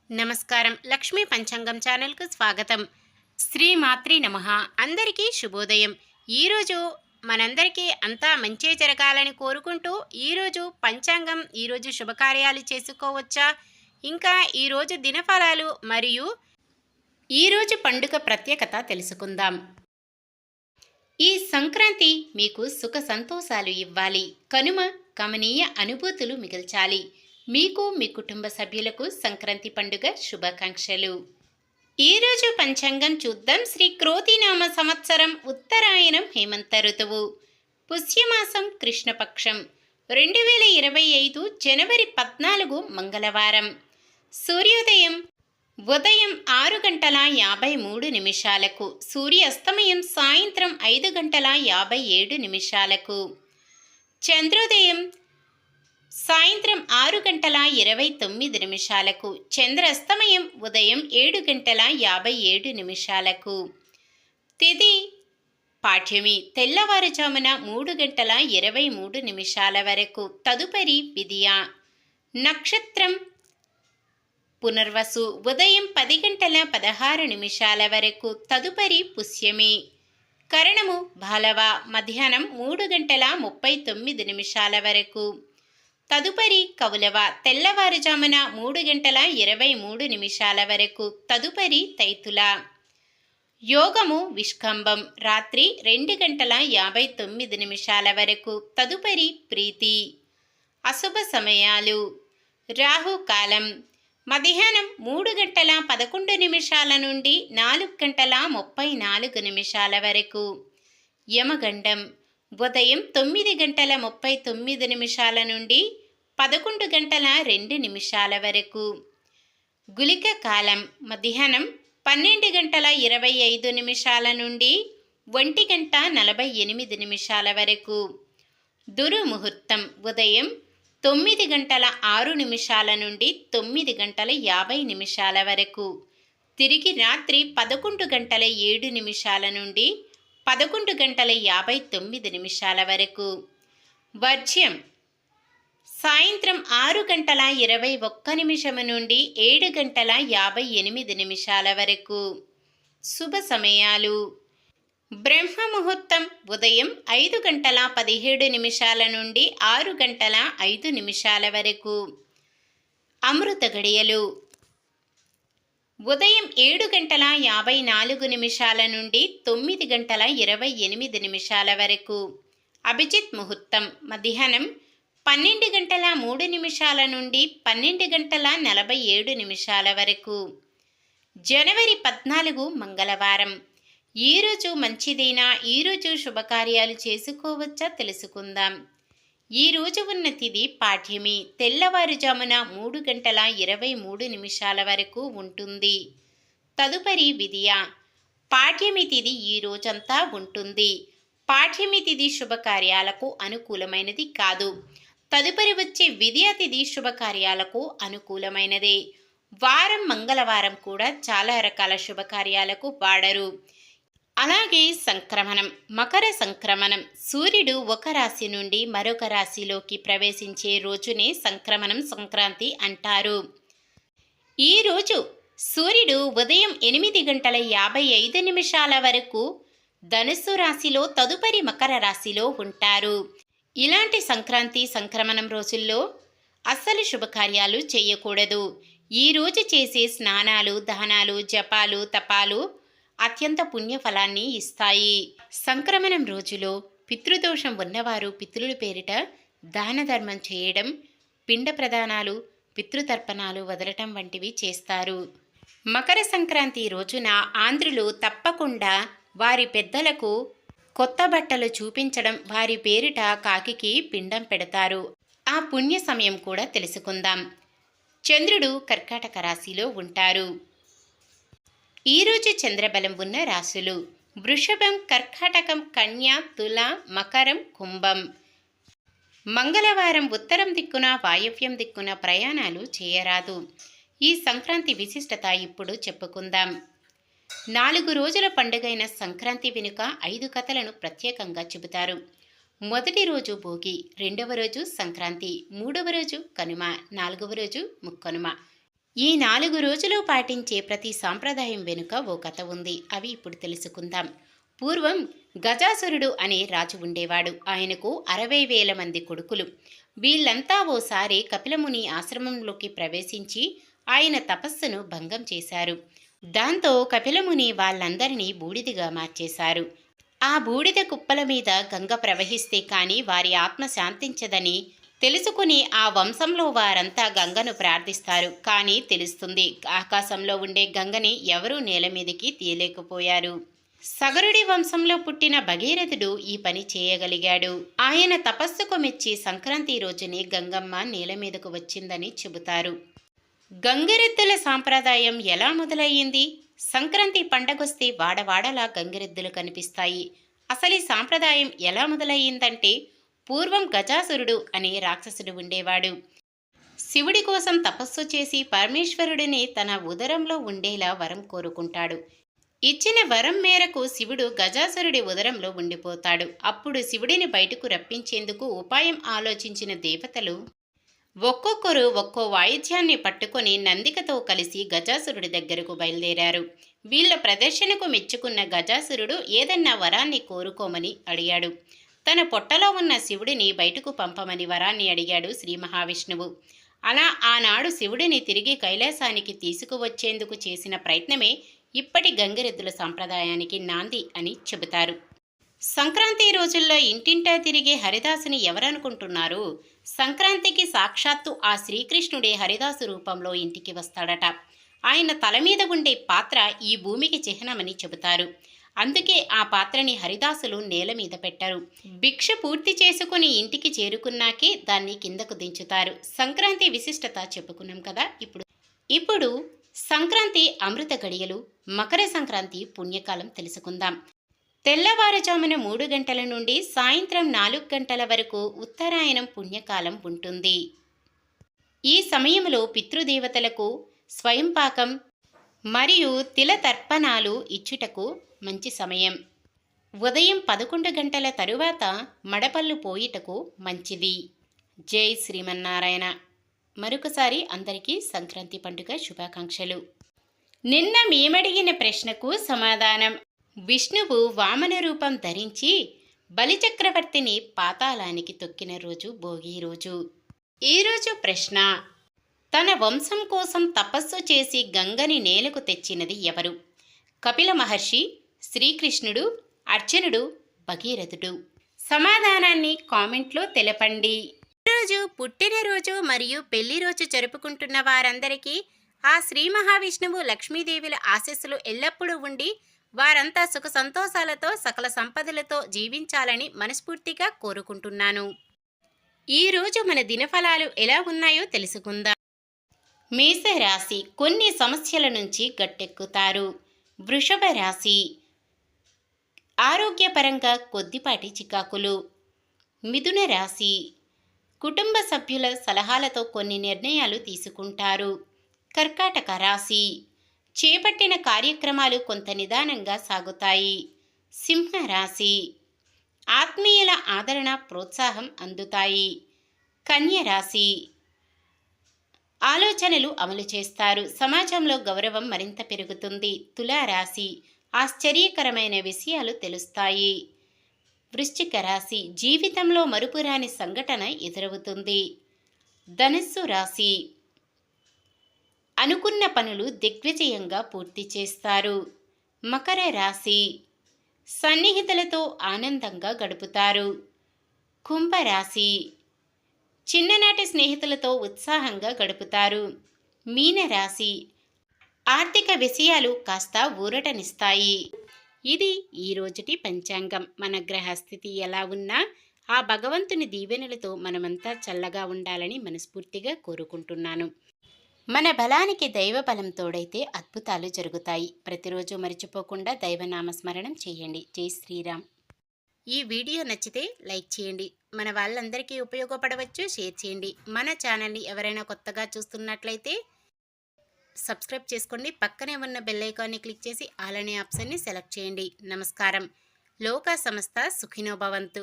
నమస్కారం. లక్ష్మీ పంచాంగం ఛానల్‌కు స్వాగతం. శ్రీమాత్రే నమః. అందరికీ శుభోదయం. ఈరోజు మనందరికీ అంతా మంచే జరగాలని కోరుకుంటూ ఈరోజు పంచాంగం, ఈరోజు శుభకార్యాలు చేసుకోవచ్చా, ఇంకా ఈరోజు దినఫలాలు మరియు ఈరోజు పండుగ ప్రత్యేకత తెలుసుకుందాం. ఈ సంక్రాంతి మీకు సుఖ సంతోషాలు ఇవ్వాలి. కనుమ కమనీయ అనుభూతులు మిగల్చాలి. మీకు మీ కుటుంబ సభ్యులకు సంక్రాంతి పండుగ శుభాకాంక్షలు. ఈరోజు పంచాంగం చూద్దాం. శ్రీ క్రోతినామ సంవత్సరం ఉత్తరాయణం హేమంత ఋతువు, పుష్యమాసం కృష్ణపక్షం, 2025 జనవరి 14 మంగళవారం. సూర్యోదయం ఉదయం 6:53, సూర్యాస్తమయం సాయంత్రం 5:57. చంద్రోదయం సాయంత్రం 6:29, చంద్రాస్తమయం ఉదయం 7:57. తిథి పాఠ్యమి తెల్లవారుజామున 3:23 వరకు, తదుపరి విధియ. నక్షత్రం పునర్వసు ఉదయం 10:16 వరకు, తదుపరి పుష్యమి. కరణము బాలవ మధ్యాహ్నం 3:39 వరకు, తదుపరి కౌలవ తెల్లవారుజామున 3:23 వరకు, తదుపరి తైతుల. యోగము విష్కంభం రాత్రి 2:59 వరకు, తదుపరి ప్రీతి. అశుభ సమయాలు రాహుకాలం మధ్యాహ్నం 3:11 నుండి 4:34 వరకు. యమగండం ఉదయం 9:39 నుండి 11:02 వరకు. గుళిక కాలం మధ్యాహ్నం 12:25 నుండి 1:48 వరకు. దుర్ముహూర్తం ఉదయం 9:06 నుండి 9:50 వరకు. తిరిగి రాత్రి 11:07 నుండి 11:59 వరకు. వర్జ్యం సాయంత్రం 6:21 నుండి 7:58 వరకు. శుభ సమయాలు బ్రహ్మ ముహూర్తం ఉదయం 5:17 నుండి 6:05 వరకు. అమృత గడియలు ఉదయం 7:54 నుండి 9:28 వరకు. అభిజిత్ ముహూర్తం మధ్యాహ్నం 12:03 నుండి 12:47 వరకు. జనవరి 14 మంగళవారం. ఈరోజు మంచిదేనా? ఈరోజు శుభకార్యాలు చేసుకోవచ్చా తెలుసుకుందాం. ఈరోజు ఉన్న తిథి పాఠ్యమి తెల్లవారుజామున 3:23 వరకు ఉంటుంది, తదుపరి విధియ. పాఠ్యమి తిథి ఈ రోజంతా ఉంటుంది. పాఠ్యమి తిథి శుభకార్యాలకు అనుకూలమైనది కాదు. తదుపరి వచ్చే విధియ తిథి శుభకార్యాలకు అనుకూలమైనదే. వారం మంగళవారం కూడా చాలా రకాల శుభకార్యాలకు వాడరు. అలాగే సంక్రమణం, మకర సంక్రమణం. సూర్యుడు ఒక రాశి నుండి మరొక రాశిలోకి ప్రవేశించే రోజునే సంక్రమణం, సంక్రాంతి అంటారు. ఈరోజు సూర్యుడు ఉదయం 8:55 వరకు ధనుస్సు రాశిలో, తదుపరి మకర రాశిలో ఉంటారు. ఇలాంటి సంక్రాంతి, సంక్రమణం రోజుల్లో అస్సలు శుభకార్యాలు చేయకూడదు. ఈరోజు చేసే స్నానాలు, దానాలు, జపాలు, తపాలు అత్యంత పుణ్యఫలాన్ని ఇస్తాయి. సంక్రమణం రోజులో పితృదోషం ఉన్నవారు పితృల పేరిట దాన ధర్మం చేయడం, పిండ ప్రదానాలు, పితృతర్పణాలు వదలటం వంటివి చేస్తారు. మకర సంక్రాంతి రోజున ఆంధ్రులు తప్పకుండా వారి పెద్దలకు కొత్త బట్టలు చూపించడం, వారి పేరిట కాకికి పిండం పెడతారు. ఆ పుణ్య సమయం కూడా తెలుసుకుందాం. చంద్రుడు కర్కాటక రాశిలో ఉంటారు. ఈరోజు చంద్రబలం ఉన్న రాశులు వృషభం, కర్కాటకం, కన్య, తుల, మకరం, కుంభం. మంగళవారం ఉత్తరం దిక్కున, వాయవ్యం దిక్కున ప్రయాణాలు చేయరాదు. ఈ సంక్రాంతి విశిష్టత ఇప్పుడు చెప్పుకుందాం. 4 రోజుల పండుగైన సంక్రాంతి వెనుక 5 కథలను ప్రత్యేకంగా చెబుతారు. మొదటి రోజు భోగి, రెండవ రోజు సంక్రాంతి, మూడవ రోజు కనుమ, 4వ రోజు ముక్కనుమ. ఈ 4 రోజులు పాటించే ప్రతి సాంప్రదాయం వెనుక ఓ కథ ఉంది. అవి ఇప్పుడు తెలుసుకుందాం. పూర్వం గజాసురుడు అనే రాజు ఉండేవాడు. ఆయనకు 60,000 మంది కొడుకులు. వీళ్ళంతా ఓసారి కపిలముని ఆశ్రమంలోకి ప్రవేశించి ఆయన తపస్సును భంగం చేశారు. దాంతో కపిలముని వాళ్ళందరినీ బూడిదిగా మార్చేశారు. ఆ బూడిద కుప్పల మీద గంగ ప్రవహిస్తే కాని వారి ఆత్మ శాంతించదని తెలుసుకుని ఆ వంశంలో వారంతా గంగను ప్రార్థిస్తారు. కానీ తెలుస్తుంది, ఆకాశంలో ఉండే గంగని ఎవరూ నేల మీదకి తీయలేకపోయారు. సగరుడి వంశంలో పుట్టిన భగీరథుడు ఈ పని చేయగలిగాడు. ఆయన తపస్సుకు మెచ్చి సంక్రాంతి రోజునే గంగమ్మ నేల మీదకు వచ్చిందని చెబుతారు. గంగిరెద్దుల సాంప్రదాయం ఎలా మొదలయ్యింది? సంక్రాంతి పండగొస్తే వాడవాడలా గంగిరెద్దులు కనిపిస్తాయి. అసలు ఈ సాంప్రదాయం ఎలా మొదలయ్యిందంటే, పూర్వం గజాసురుడు అనే రాక్షసుడు ఉండేవాడు. శివుడి కోసం తపస్సు చేసి పరమేశ్వరుడిని తన ఉదరంలో ఉండేలా వరం కోరుకుంటాడు. ఇచ్చిన వరం మేరకు శివుడు గజాసురుడి ఉదరంలో ఉండిపోతాడు. అప్పుడు శివుడిని బయటకు రప్పించేందుకు ఉపాయం ఆలోచించిన దేవతలు ఒక్కొక్కరు ఒక్కో వాయిద్యాన్ని పట్టుకొని నందికతో కలిసి గజాసురుడి దగ్గరకు బయలుదేరారు. వీళ్ళ ప్రదర్శనకు మెచ్చుకున్న గజాసురుడు ఏదన్నా వరాన్ని కోరుకోమని అడిగాడు. తన పొట్టలో ఉన్న శివుడిని బయటకు పంపమని వరాన్ని అడిగాడు శ్రీ మహావిష్ణువు. అలా ఆనాడు శివుడిని తిరిగి కైలాసానికి తీసుకువచ్చేందుకు చేసిన ప్రయత్నమే ఇప్పటి గంగిరెద్దుల సంప్రదాయానికి నాంది అని చెబుతారు. సంక్రాంతి రోజుల్లో ఇంటింటా తిరిగే హరిదాసుని ఎవరనుకుంటున్నారు? సంక్రాంతికి సాక్షాత్తు ఆ శ్రీకృష్ణుడే హరిదాసు రూపంలో ఇంటికి వస్తాడట. ఆయన తల మీద ఉండే పాత్ర ఈ భూమికి చిహ్నమని చెబుతారు. అందుకే ఆ పాత్రని హరిదాసులు నేల మీద పెట్టరు. భిక్ష పూర్తి చేసుకుని ఇంటికి చేరుకున్నాకే దాన్ని కిందకు దించుతారు. సంక్రాంతి విశిష్టత చెప్పుకున్నాం కదా. ఇప్పుడు సంక్రాంతి అమృత గడియలు, మకర సంక్రాంతి పుణ్యకాలం తెలుసుకుందాం. తెల్లవారుజామున 3 గంటల నుండి సాయంత్రం 4 గంటల వరకు ఉత్తరాయణం పుణ్యకాలం ఉంటుంది. ఈ సమయంలో పితృదేవతలకు స్వయంపాకం మరియు తిల తర్పణాలు ఇచ్చుటకు మంచి సమయం. ఉదయం 11 గంటల తరువాత మడపళ్ళు పోయిటకు మంచిది. జై శ్రీమన్నారాయణ. మరొకసారి అందరికీ సంక్రాంతి పండుగ శుభాకాంక్షలు. నిన్న మేమడిగిన ప్రశ్నకు సమాధానం. విష్ణువు వామన రూపం ధరించి బలిచక్రవర్తిని పాతాళానికి తొక్కిన రోజు భోగి రోజు. ఈరోజు ప్రశ్న: తన వంశం కోసం తపస్సు చేసి గంగని నేలకు తెచ్చినది ఎవరు? కపిల మహర్షి, శ్రీకృష్ణుడు, అర్జునుడు, భగీరథుడు? సమాధానాన్ని కామెంట్లో తెలపండి. ఈరోజు పుట్టినరోజు మరియు పెళ్లి రోజు జరుపుకుంటున్న వారందరికీ ఆ శ్రీ మహావిష్ణువు, లక్ష్మీదేవుల ఆశీస్సులు ఎల్లప్పుడూ ఉండి వారంతా సుఖ సంతోషాలతో సకల సంపదలతో జీవించాలని మనస్ఫూర్తిగా కోరుకుంటున్నాను. ఈరోజు మన దినఫలాలు ఎలా ఉన్నాయో తెలుసుకుందాం. మేషరాశి కొన్ని సమస్యల నుంచి గట్టెక్కుతారు. వృషభ రాశి ఆరోగ్యపరంగా కొద్దిపాటి చికాకులు. మిథున రాశి కుటుంబ సభ్యుల సలహాలతో కొన్ని నిర్ణయాలు తీసుకుంటారు. కర్కాటక రాశి చేపట్టిన కార్యక్రమాలు కొంత నిదానంగా సాగుతాయి. సింహరాశి ఆత్మీయుల ఆదరణ, ప్రోత్సాహం అందుతాయి. కన్య రాశి ఆలోచనలు అమలు చేస్తారు. సమాజంలో గౌరవం మరింత పెరుగుతుంది. తులారాశి ఆశ్చర్యకరమైన విషయాలు తెలుస్తాయి. వృశ్చిక రాశి జీవితంలో మరుపురాని సంఘటన ఎదురవుతుంది. ధనుస్సు రాశి అనుకున్న పనులు దిగ్విజయంగా పూర్తి చేస్తారు. మకర రాశి సన్నిహితులతో ఆనందంగా గడుపుతారు. కుంభరాశి చిన్ననాటి స్నేహితులతో ఉత్సాహంగా గడుపుతారు. మీనరాశి ఆర్థిక విషయాలు కాస్త ఊరటనిస్తాయి. ఇది ఈ రోజుటి పంచాంగం. మన గ్రహస్థితి ఎలా ఉన్నా ఆ భగవంతుని దీవెనలతో మనమంతా చల్లగా ఉండాలని మనస్ఫూర్తిగా కోరుకుంటున్నాను. మన బలానికి దైవ బలం తోడైతే అద్భుతాలు జరుగుతాయి. ప్రతిరోజు మర్చిపోకుండా దైవనామస్మరణం చేయండి. జై శ్రీరామ్. ఈ వీడియో నచ్చితే లైక్ చేయండి. మన వాళ్ళందరికీ ఉపయోగపడవచ్చు. షేర్ చేయండి. మన ఛానల్ని ఎవరైనా కొత్తగా చూస్తున్నట్లయితే సబ్స్క్రైబ్ చేసుకోండి. పక్కనే ఉన్న బెల్ ఐకాన్ని క్లిక్ చేసి ఆల్ అనే ఆప్షన్ని సెలెక్ట్ చేయండి. నమస్కారం. లోకా సమస్త సుఖినో భవంతు.